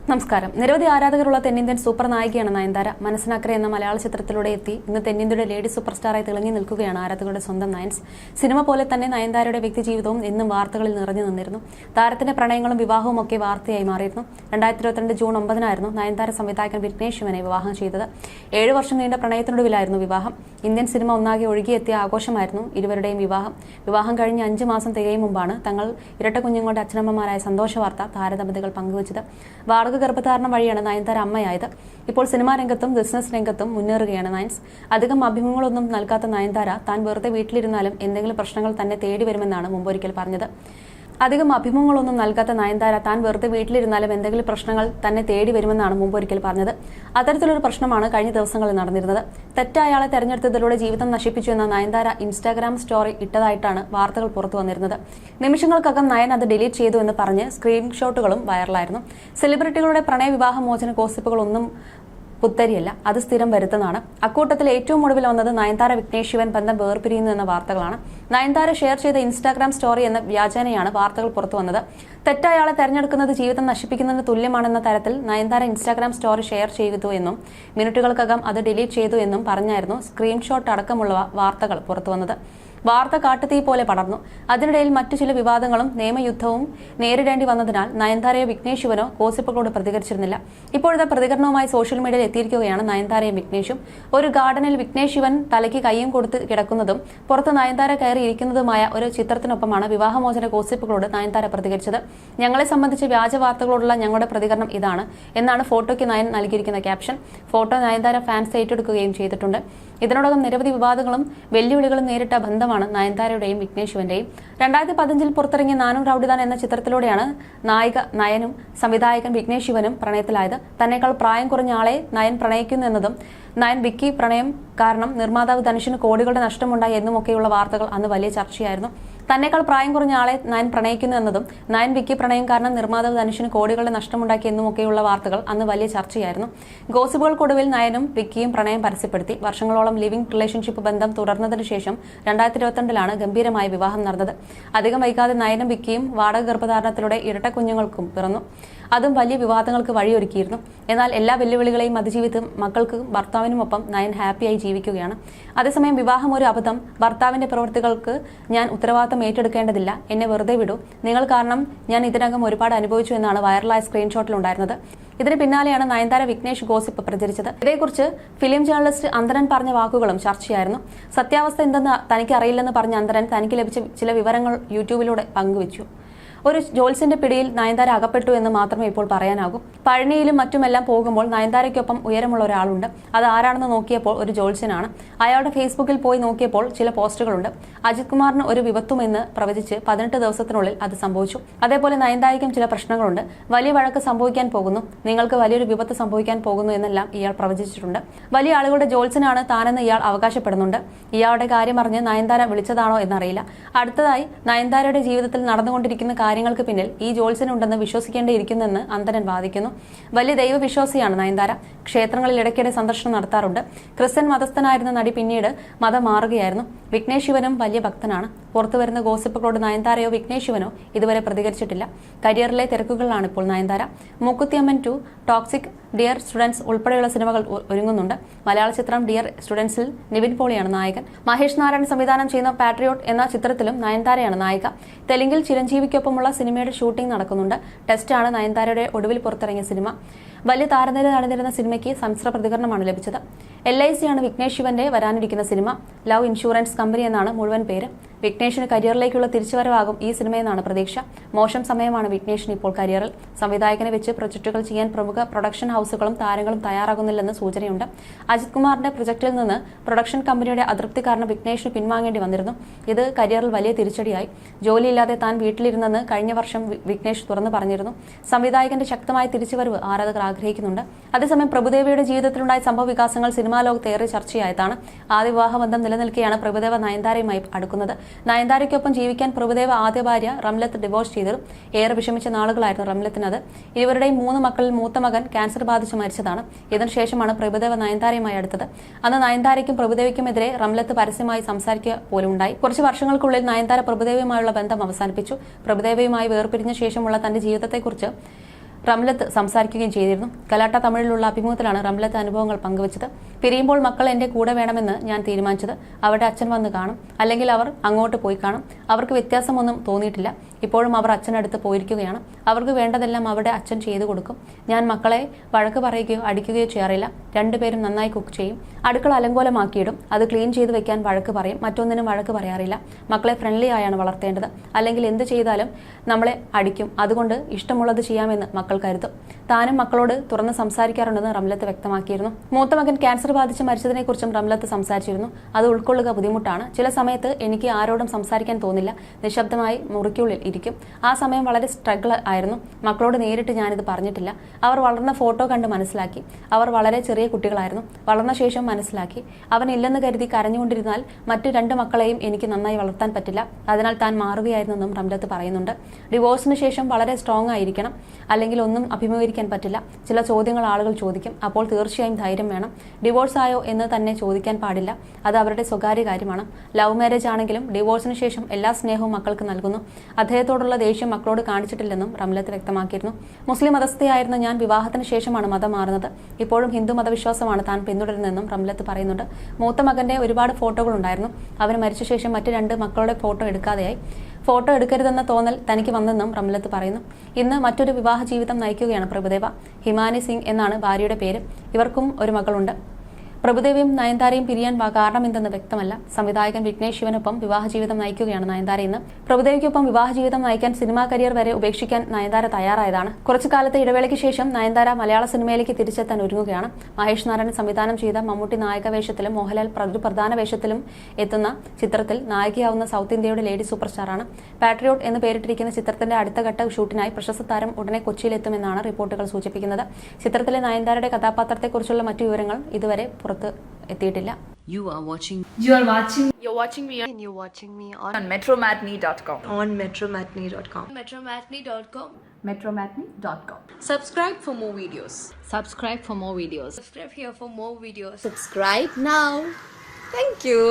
നമസ്കാരം. നിരവധി ആരാധകരുള്ള തെന്നിന്ത്യൻ സൂപ്പർ നായികയാണ് നയൻതാര. മനസ്സിനക്കരെ എന്ന മലയാള ചിത്രത്തിലൂടെ എത്തി ഇന്ന് തെന്നിന്ത്യയുടെ ലേഡി സൂപ്പർ സ്റ്റാറായി തിളങ്ങി നിൽക്കുകയാണ് ആരാധകരുടെ സ്വന്തം നയൻസ്. സിനിമ പോലെ തന്നെ നയൻതാരയുടെ വ്യക്തിജീവിതവും എന്നും വാർത്തകളിൽ നിറഞ്ഞു നിന്നിരുന്നു. താരത്തിന്റെ പ്രണയങ്ങളും വിവാഹവും ഒക്കെ വാർത്തയായി മാറിയിരുന്നു. 2022 ജൂൺ 9 നയൻതാര സംവിധായകൻ വിഘ്നേഷ് ശിവനെ വിവാഹം ചെയ്തത്. 7 വർഷം നീണ്ട പ്രണയത്തിനൊടുവിലായിരുന്നു വിവാഹം. ഇന്ത്യൻ സിനിമ ഒന്നാകെ ഒഴുകിയെത്തിയ ആഘോഷമായിരുന്നു ഇരുവരുടെയും വിവാഹം. വിവാഹം കഴിഞ്ഞ് 5 മാസം തികയും മുമ്പാണ് തങ്ങൾ ഇരട്ട കുഞ്ഞുങ്ങളുടെ അച്ഛനമ്മമാരായ സന്തോഷ വാർത്ത താരദമ്പതികൾ പങ്കുവച്ചത്. ഗർഭധാരണം വഴിയാണ് നയൻതാര അമ്മയായത്. ഇപ്പോൾ സിനിമാ രംഗത്തും ബിസിനസ് രംഗത്തും മുന്നേറുകയാണ് നയൻസ്. അധികം അഭിമുഖങ്ങളൊന്നും നൽകാത്ത നയൻതാര താൻ വെറുതെ വീട്ടിലിരുന്നാലും എന്തെങ്കിലും പ്രശ്നങ്ങൾ തന്നെ തേടി വരുമെന്നാണ് മുമ്പൊരിക്കൽ പറഞ്ഞത്. അധികം അഭിമുഖങ്ങളൊന്നും നൽകാത്ത നയൻതാര താൻ വെറുതെ വീട്ടിലിരുന്നാലും എന്തെങ്കിലും പ്രശ്നങ്ങൾ തന്നെ തേടി വരുമെന്നാണ് മുമ്പൊരിക്കൽ പറഞ്ഞത്. അത്തരത്തിലൊരു പ്രശ്നമാണ് കഴിഞ്ഞ ദിവസങ്ങളിൽ നടന്നിരുന്നത്. തെറ്റായ ആളെ തെരഞ്ഞെടുത്തതിലൂടെ ജീവിതം നശിപ്പിച്ചു എന്ന നയൻതാര ഇൻസ്റ്റാഗ്രാം സ്റ്റോറി ഇട്ടതായിട്ടാണ് വാർത്തകൾ പുറത്തു വന്നിരുന്നത്. നിമിഷങ്ങൾക്കകം നയൻ അത് ഡിലീറ്റ് ചെയ്തു എന്ന് പറഞ്ഞ് സ്ക്രീൻഷോട്ടുകളും വൈറലായിരുന്നു. സെലിബ്രിറ്റികളുടെ പ്രണയ വിവാഹ മോചന ഗോസിപ്പുകളൊന്നും പുത്തരിയല്ല, അത് സ്ഥിരം വരുത്തുന്നതാണ്. അക്കൂട്ടത്തിൽ ഏറ്റവും ഒടുവിൽ വന്നത് നയൻതാര വിഘ്നേഷ് ശിവൻ ബന്ധം വേർപിരിയുന്നു എന്ന വാർത്തകളാണ്. നയൻതാര ഷെയർ ചെയ്ത ഇൻസ്റ്റാഗ്രാം സ്റ്റോറി എന്ന വ്യാജേനയാണ് വാർത്തകൾ പുറത്തു വന്നത്. തെറ്റായ ആളെ തെരഞ്ഞെടുക്കുന്നത് ജീവിതം നശിപ്പിക്കുന്നതിന് തുല്യമാണെന്ന തരത്തിൽ നയൻതാര ഇൻസ്റ്റാഗ്രാം സ്റ്റോറി ഷെയർ ചെയ്തു എന്നും മിനിറ്റുകൾക്കകം അത് ഡിലീറ്റ് ചെയ്തു എന്നും പറഞ്ഞായിരുന്നു സ്ക്രീൻഷോട്ട് അടക്കമുള്ള വാർത്തകൾ പുറത്തുവന്നത്. വാർത്ത കാട്ടുതീ പോലെ പടർന്നു. അതിനിടയിൽ മറ്റു ചില വിവാദങ്ങളും നിയമയുദ്ധവും നേരിടേണ്ടി വന്നതിനാൽ നയൻതാരയോ വിഘ്നേഷ് ശിവനോ ഗോസിപ്പുകളോട് പ്രതികരിച്ചിരുന്നില്ല. ഇപ്പോഴത്തെ പ്രതികരണവുമായി സോഷ്യൽ മീഡിയയിൽ എത്തിയിരിക്കുകയാണ് നയൻതാരയും വിഘ്നേഷും. ഒരു ഗാർഡനിൽ വിഘ്നേഷ് ശിവൻ തലയ്ക്ക് കയ്യും കൊടുത്ത് കിടക്കുന്നതും പുറത്ത് നയൻതാര കയറി ഇരിക്കുന്നതുമായ ഒരു ചിത്രത്തിനൊപ്പമാണ് വിവാഹമോചന ഗോസിപ്പുകളോട് നയൻതാര പ്രതികരിച്ചത്. ഞങ്ങളെ സംബന്ധിച്ച് വ്യാജ വാർത്തകളോടുള്ള ഞങ്ങളുടെ പ്രതികരണം ഇതാണ് എന്നാണ് ഫോട്ടോയ്ക്ക് നയൻ നൽകിയിരിക്കുന്ന ക്യാപ്ഷൻ. ഫോട്ടോ നയൻതാര ഫാൻസ് ഏറ്റെടുക്കുകയും ചെയ്തിട്ടുണ്ട്. ഇതിനോടകം നിരവധി വിവാദങ്ങളും വെല്ലുവിളികളും നേരിട്ട ബന്ധമാണ് നയൻതാരയുടെയും വിഘ്നേഷ് ശിവന്റെയും. 2015 പുറത്തിറങ്ങിയ നാനും റൌഡിദാൻ എന്ന ചിത്രത്തിലൂടെയാണ് നായിക നയനും സംവിധായകൻ വിഘ്നേഷ് ശിവനും പ്രണയത്തിലായത്. തന്നെക്കാൾ പ്രായം കുറഞ്ഞ ആളെ നയൻ പ്രണയിക്കുന്നു എന്നതും നയൻ വിക്കി പ്രണയം കാരണം നിർമ്മാതാവ് ധനുഷിന് കോടികളുടെ നഷ്ടമുണ്ടായി എന്നുമൊക്കെയുള്ള വാർത്തകൾ അന്ന് വലിയ ചർച്ചയായിരുന്നു. തന്നെക്കാൾ പ്രായം കുറഞ്ഞ ആളെ നയൻ പ്രണയിക്കുന്നു എന്നതും നയൻ വിക്കി പ്രണയം കാരണം നിർമ്മാതാവ് ധനുഷിന് കോടികളുടെ നഷ്ടമുണ്ടാക്കി എന്നുമൊക്കെയുള്ള വാർത്തകൾ അന്ന് വലിയ ചർച്ചയായിരുന്നു. ഗോസിപ്പുകൾക്കൊടുവിൽ നയനും വിക്കിയും പ്രണയം പരസ്യപ്പെടുത്തി. വർഷങ്ങളോളം ലിവിംഗ് റിലേഷൻഷിപ്പ് ബന്ധം തുടർന്നതിനു ശേഷം 2022 ഗംഭീരമായ വിവാഹം നടന്നത്. അധികം വൈകാതെ നയനും വിക്കിയും വാടക ഗർഭധാരണത്തിലൂടെ ഇരട്ട കുഞ്ഞുങ്ങൾക്കും പിറന്നു. അതും വലിയ വിവാദങ്ങൾക്ക് വഴിയൊരുക്കിയിരുന്നു. എന്നാൽ എല്ലാ വെല്ലുവിളികളെയും അതിജീവിച്ച് മക്കൾക്കും ഭർത്താവിനുമൊപ്പം നയൻ ഹാപ്പിയായി ജീവിക്കുകയാണ്. അതേസമയം വിവാഹം ഒരു അബദ്ധം, ഭർത്താവിന്റെ പ്രവൃത്തികൾക്ക് ഞാൻ ഉത്തരവാദിത്തം ഏറ്റെടുക്കേണ്ടതില്ല, എന്നെ വെറുതെ വിടൂ, നിങ്ങൾ കാരണം ഞാൻ ഇതിനകം ഒരുപാട് അനുഭവിച്ചു എന്നാണ് വൈറലായ സ്ക്രീൻഷോട്ടിലുണ്ടായിരുന്നത്. ഇതിന് പിന്നാലെയാണ് നയൻതാര വിഘ്നേഷ് ഗോസിപ്പ് പ്രചരിച്ചത്. ഇതേക്കുറിച്ച് ഫിലിം ജേർണലിസ്റ്റ് അന്തരൻ പറഞ്ഞ വാക്കുകളും ചർച്ചയായിരുന്നു. സത്യാവസ്ഥ എന്തെന്ന് തനിക്ക് അറിയില്ലെന്ന് പറഞ്ഞ അന്തരൻ തനിക്ക് ലഭിച്ച ചില വിവരങ്ങൾ യൂട്യൂബിലൂടെ പങ്കുവച്ചു. ഒരു ജോത്സ്യന്റെ പിടിയിൽ നയൻതാര അകപ്പെട്ടു എന്ന് മാത്രമേ ഇപ്പോൾ പറയാനാകൂ. പഴനിയിലും മറ്റുമെല്ലാം പോകുമ്പോൾ നയൻതാരയ്ക്കൊപ്പം ഉയരമുള്ള ഒരാളുണ്ട്. അത് ആരാണെന്ന് നോക്കിയപ്പോൾ ഒരു ജോത്സ്യനാണ്. അയാളുടെ ഫേസ്ബുക്കിൽ പോയി നോക്കിയപ്പോൾ ചില പോസ്റ്റുകളുണ്ട്. അജിത് കുമാറിന് ഒരു വിപത്തുമെന്ന് പ്രവചിച്ച് 18 ദിവസത്തിനുള്ളിൽ അത് സംഭവിച്ചു. അതേപോലെ നയൻതാരയ്ക്കും ചില പ്രശ്നങ്ങളുണ്ട്. വലിയ വഴക്ക് സംഭവിക്കാൻ പോകുന്നു, നിങ്ങൾക്ക് വലിയൊരു വിപത്ത് സംഭവിക്കാൻ പോകുന്നു എന്നെല്ലാം ഇയാൾ പ്രവചിച്ചിട്ടുണ്ട്. വലിയ ആളുകളുടെ ജോത്സ്യനാണ് താനെന്ന് ഇയാൾ അവകാശപ്പെടുന്നുണ്ട്. ഇയാളുടെ കാര്യമറിഞ്ഞ് നയൻതാര വിളിച്ചതാണോ എന്നറിയില്ല. അടുത്തതായി നയൻതാരയുടെ ജീവിതത്തിൽ നടന്നുകൊണ്ടിരിക്കുന്ന കാര്യങ്ങൾക്ക് പിന്നിൽ ഈ ജോത്സ്യനുണ്ടെന്ന് വിശ്വസിക്കേണ്ടിയിരിക്കുന്നെന്ന് അന്തരൻ വാദിക്കുന്നു. വലിയ ദൈവവിശ്വാസിയാണ് നയൻതാര. ക്ഷേത്രങ്ങളിൽ ഇടയ്ക്കിടെ സന്ദർശനം നടത്താറുണ്ട്. ക്രിസ്ത്യൻ മതസ്ഥനായിരുന്ന നടി പിന്നീട് മതം മാറുകയായിരുന്നു. വിഘ്നേഷ് ശിവനും വലിയ ഭക്തനാണ്. പുറത്തുവരുന്ന ഗോസിപ്പുകളോട് നയൻതാരയോ വിഘ്നേഷ് ശിവനോ ഇതുവരെ പ്രതികരിച്ചിട്ടില്ല. കരിയറിലെ തിരക്കുകളിലാണ് ഇപ്പോൾ Nayanthara. Mookuthi Amman 2, toxic, dear students ഉൾപ്പെടെയുള്ള സിനിമകൾ ഒരുങ്ങുന്നുണ്ട്. മലയാള ചിത്രം ഡിയർ സ്റ്റുഡൻസിൽ നിവിൻ പോളിയാണ് നായകൻ. മഹേഷ് നാരായൺ സംവിധാനം ചെയ്യുന്ന പാട്രിയോട്ട് എന്ന ചിത്രത്തിലും നയൻതാരയാണ് നായിക. തെലുങ്കിൽ ചിരഞ്ജീവിക്കൊപ്പമുള്ള സിനിമയുടെ ഷൂട്ടിംഗ് നടക്കുന്നുണ്ട്. ടെസ്റ്റാണ് നയൻതാരയുടെ ഒടുവിൽ പുറത്തിറങ്ങിയ സിനിമ. വലിയ താരനിര നടന്നിരുന്ന സിനിമയ്ക്ക് സമ്മിശ്ര പ്രതികരണമാണ് ലഭിച്ചത്. LIC ആണ് വിഘ്നേഷ് ശിവന്റെ വരാനിരിക്കുന്ന സിനിമ. ലവ് ഇൻഷുറൻസ് കമ്പനി എന്നാണ് മുഴുവൻ പേര്. വിഘ്നേഷിന് കരിയറിലേക്കുള്ള തിരിച്ചുവരവാകും ഈ സിനിമയെന്നാണ് പ്രതീക്ഷ. മോശം സമയമാണ് വിഘ്നേഷിന് ഇപ്പോൾ കരിയറിൽ. സംവിധായകനെ വെച്ച് പ്രൊജക്ടുകൾ ചെയ്യാൻ പ്രമുഖ പ്രൊഡക്ഷൻ ഹൌസുകളും താരങ്ങളും തയ്യാറാകുന്നില്ലെന്ന് സൂചനയുണ്ട്. അജിത് കുമാറിന്റെ പ്രൊജക്ടിൽ നിന്ന് പ്രൊഡക്ഷൻ കമ്പനിയുടെ അതൃപ്തി കാരണം വിഘ്നേഷിന് പിൻവാങ്ങേണ്ടി വന്നിരുന്നു. ഇത് കരിയറിൽ വലിയ തിരിച്ചടിയായി. ജോലിയില്ലാതെ താൻ വീട്ടിലിരുന്നെന്ന് കഴിഞ്ഞ വർഷം വിഘ്നേഷ് തുറന്നു പറഞ്ഞിരുന്നു. സംവിധായകന്റെ ശക്തമായ തിരിച്ചുവരവ് ആരാധകർ ആഗ്രഹിക്കുന്നുണ്ട്. അതേസമയം പ്രഭുദേവയുടെ ജീവിതത്തിലുണ്ടായ സംഭവ വികാസങ്ങൾ സിനിമാ ലോകത്ത് ഏറെ ചർച്ചയായതാണ്. ആദ്യ വിവാഹബന്ധം നിലനിൽക്കെയാണ് പ്രഭുദേവ നയൻതാരയുമായി അടുക്കുന്നത്. നയൻതാരയ്ക്കൊപ്പം ജീവിക്കാൻ പ്രഭുദേവ ആദ്യ ഭാര്യ റംലത്ത് ഡിവോഴ്സ് ചെയ്തതും ഏറെ വിഷമിച്ച നാളുകളായിരുന്നു റംലത്തിനത്. ഇരുവരുടെയും 3 മക്കളിൽ മൂത്ത മകൻ ക്യാൻസർ ബാധിച്ച് മരിച്ചതാണ്. ഇതിനുശേഷമാണ് പ്രഭുദേവ നയൻതാരയുമായി അടുത്തത്. അന്ന് നയൻതാരയ്ക്കും പ്രഭുദേവയ്ക്കുമെതിരെ റംലത്ത് പരസ്യമായി സംസാരിക്കുക പോലും ഉണ്ടായി. കുറച്ച് വർഷങ്ങൾക്കുള്ളിൽ നയൻതാര പ്രഭുദേവയുമായുള്ള ബന്ധം അവസാനിപ്പിച്ചു. പ്രഭുദേവയുമായി വേർപിരിഞ്ഞ ശേഷമുള്ള തന്റെ ജീവിതത്തെക്കുറിച്ച് റംലത്ത് സംസാരിക്കുകയും ചെയ്തിരുന്നു. കലാട്ട തമിഴിലുള്ള അഭിമുഖത്തിലാണ് റംലത്ത് അനുഭവങ്ങൾ പങ്കുവച്ചത്. പിരിയുമ്പോൾ മക്കൾ എന്റെ കൂടെ വേണമെന്ന് ഞാൻ തീരുമാനിച്ചത്. അവരുടെ അച്ഛൻ വന്ന് കാണും, അല്ലെങ്കിൽ അവർ അങ്ങോട്ട് പോയി കാണും. അവർക്ക് വ്യത്യാസമൊന്നും തോന്നിയിട്ടില്ല. ഇപ്പോഴും അവർ അച്ഛനടുത്ത് പോയിരിക്കുകയാണ്. അവർക്ക് വേണ്ടതെല്ലാം അവരുടെ അച്ഛൻ ചെയ്തു കൊടുക്കും. ഞാൻ മക്കളെ വഴക്ക് പറയുകയോ അടിക്കുകയോ ചെയ്യാറില്ല. രണ്ടുപേരും നന്നായി കുക്ക് ചെയ്യും. അടുക്കള അലങ്കോലമാക്കിയിടും. അത് ക്ലീൻ ചെയ്ത് വെക്കാൻ വഴക്ക് പറയും. മറ്റൊന്നിനും വഴക്ക് പറയാറില്ല. മക്കളെ ഫ്രണ്ട്ലി ആയാണ് വളർത്തേണ്ടത്. അല്ലെങ്കിൽ എന്ത് ചെയ്താലും നമ്മളെ അടിക്കും. അതുകൊണ്ട് ഇഷ്ടമുള്ളത് ചെയ്യാമെന്ന് മക്കൾ കരുതും. താനും മക്കളോട് തുറന്ന് സംസാരിക്കാറുണ്ടെന്ന് റംലത്ത് വ്യക്തമാക്കിയിരുന്നു. മൂത്ത മകൻ ക്യാൻസർ ബാധിച്ച് മരിച്ചതിനെക്കുറിച്ചും റംലത്ത് സംസാരിച്ചിരുന്നു. അത് ഉൾക്കൊള്ളുക ബുദ്ധിമുട്ടാണ്. ചില സമയത്ത് എനിക്ക് ആരോടും സംസാരിക്കാൻ തോന്നില്ല. നിശബ്ദമായി മുറിക്കുള്ളിൽ ഇരിക്കും. ആ സമയം വളരെ സ്ട്രഗിൾ ആയിരുന്നു. മക്കളോട് നേരിട്ട് ഞാനിത് പറഞ്ഞിട്ടില്ല. അവർ വളർന്ന ഫോട്ടോ കണ്ട് മനസ്സിലാക്കി. അവർ വളരെ ചെറിയ കുട്ടികളായിരുന്നു. വളർന്ന ശേഷം മനസ്സിലാക്കി. അവൻ ഇല്ലെന്ന് കരുതി കരഞ്ഞുകൊണ്ടിരുന്നാൽ മറ്റു 2 മക്കളെയും എനിക്ക് നന്നായി വളർത്താൻ പറ്റില്ല. അതിനാൽ താൻ മാറുകയായിരുന്നെന്നും റംലത്ത് പറയുന്നുണ്ട്. ഡിവോഴ്സിന് ശേഷം വളരെ സ്ട്രോങ് ആയിരിക്കണം, അല്ലെങ്കിൽ ഒന്നും അഭിമുഖീകരിക്കാൻ പറ്റില്ല. ചില ചോദ്യങ്ങൾ ആളുകൾ ചോദിക്കും. അപ്പോൾ തീർച്ചയായും ധൈര്യം വേണം. ഡിവോഴ്സ് ആയോ എന്ന് തന്നെ ചോദിക്കാൻ പാടില്ല. അത് അവരുടെ സ്വകാര്യ കാര്യമാണ്. ലവ് മാരേജ് ആണെങ്കിലും ഡിവോഴ്സിന് ശേഷം എല്ലാ സ്നേഹവും മക്കൾക്ക് നൽകുന്നു. അദ്ദേഹത്തോടുള്ള ദേഷ്യം മക്കളോട് കാണിച്ചിട്ടില്ലെന്നും റംലത്ത് വ്യക്തമാക്കിയിരുന്നു. മുസ്ലിം മതസ്ഥയായിരുന്ന ഞാൻ വിവാഹത്തിന് ശേഷമാണ് മതം മാറുന്നത്. ഇപ്പോഴും ഹിന്ദു മതവിശ്വാസമാണ് താൻ പിന്തുടരുന്നതെന്നും റംലത്ത് പറയുന്നുണ്ട്. മൂത്ത മകന്റെ ഒരുപാട് ഫോട്ടോകൾ ഉണ്ടായിരുന്നു. അവന് മരിച്ച ശേഷം മറ്റ് 2 മക്കളുടെ ഫോട്ടോ എടുക്കാതെയായി. ഫോട്ടോ എടുക്കരുതെന്ന തോന്നൽ തനിക്ക് വന്നെന്നും റംലത്ത് പറയുന്നു. ഇന്ന് മറ്റൊരു വിവാഹ ജീവിതം നയിക്കുകയാണ് പ്രഭുദേവ. ഹിമാനി സിംഗ് എന്നാണ് ഭാര്യയുടെ പേര്. ഇവർക്കും ഒരു മകളുണ്ട്. പ്രഭുദേവിയും നയൻതാരയും പിരിയാൻ കാരണം എന്തെന്ന് വ്യക്തമല്ല. സംവിധായകൻ വിഘ്നേഷ് ശിവനൊപ്പം വിവാഹ ജീവിതം നയിക്കുകയാണ് നയൻതാര ഇന്ന്. പ്രഭുദേവിക്കൊപ്പം വിവാഹ ജീവിതം നയിക്കാൻ സിനിമാ കരിയർ വരെ ഉപേക്ഷിക്കാൻ നയൻതാര തയ്യാറായതാണ്. കുറച്ചു കാലത്തെ ഇടവേളയ്ക്ക് ശേഷം നയൻതാര മലയാള സിനിമയിലേക്ക് തിരിച്ചെത്താൻ ഒരുങ്ങുകയാണ്. മഹേഷ് നാരായണൻ സംവിധാനം ചെയ്ത മമ്മൂട്ടി നായക വേഷത്തിലും മോഹൻലാൽ പ്രധാന വേഷത്തിലും എത്തുന്ന ചിത്രത്തിൽ നായികയാവുന്ന സൗത്ത് ഇന്ത്യയുടെ ലേഡി സൂപ്പർ സ്റ്റാറാണ്. പാട്രിയോട്ട് എന്ന് പേരിട്ടിരിക്കുന്ന ചിത്രത്തിന്റെ അടുത്ത ഘട്ട ഷൂട്ടിനായി പ്രശസ്ത താരം ഉടനെ കൊച്ചിയിലെത്തുമെന്നാണ് റിപ്പോർട്ടുകൾ സൂചിപ്പിക്കുന്നത്. ചിത്രത്തിലെ നയൻതാരയുടെ കഥാപാത്രത്തെക്കുറിച്ചുള്ള മറ്റു വിവരങ്ങൾ ഇതുവരെ പുറത്ത് എത്തിയിട്ടില്ല. You're watching me on metromatney.com. on metromatney.com. metromatney.com. Subscribe for more videos. Subscribe for more videos. Subscribe here for more videos. Subscribe now. Thank you.